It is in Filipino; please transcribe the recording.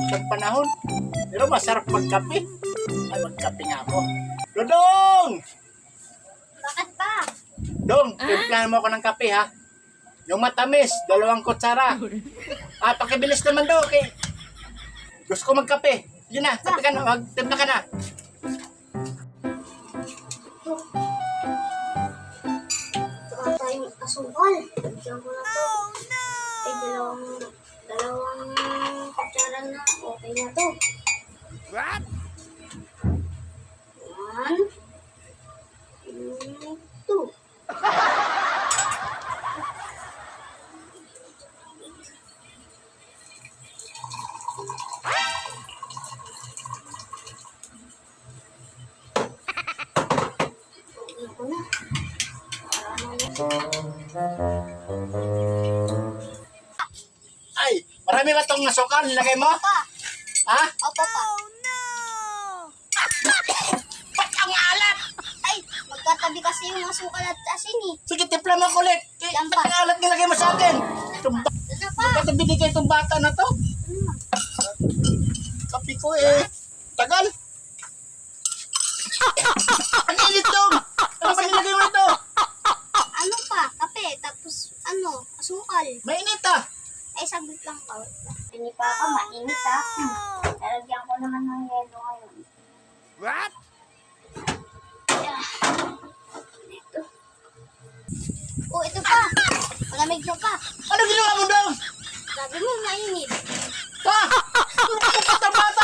ng panahon. Pero masarap magkape. Ay, magkape nga ako. Dodong! Bakit pa? Dong, timplahan mo ako ng kape ha. Yung matamis, 2 kutsara. Pakibilis naman daw, okay? Gusto ko magkape. Yun na, kape ka na, magtimpla ka na. Saka tayong asukal. Diyan ko na to. Ay, dalawang kutsara na. Okay na to. What? 1, 2. Ako na. Ay, marami ba itong asukal? Nilagay mo? Pa. Ha? Opo pa. Ba't ang alat? Ay, magkatabi kasi yung asukal at asin eh. Sige, timpla mo ako ulit. Yan pa. Ba't ang alat nilagay mo sa akin? Itong Doon na pa. Ba't binigay itong bata na to? Kape ko eh. Tagal. Ang init dong. Ano ba nilagay mo ito? Ano pa? Kape. Tapos asukal. Mainit ah. Ay, saglit lang pa. Hindi pa ako mainit ah. Lalagyan ko naman ng yelo ngayon. What? Ito. Oh, ito pa. Malamig na pa. Ano ginawa mo dong? Sabi mo mainit. Pa! Ano ka bata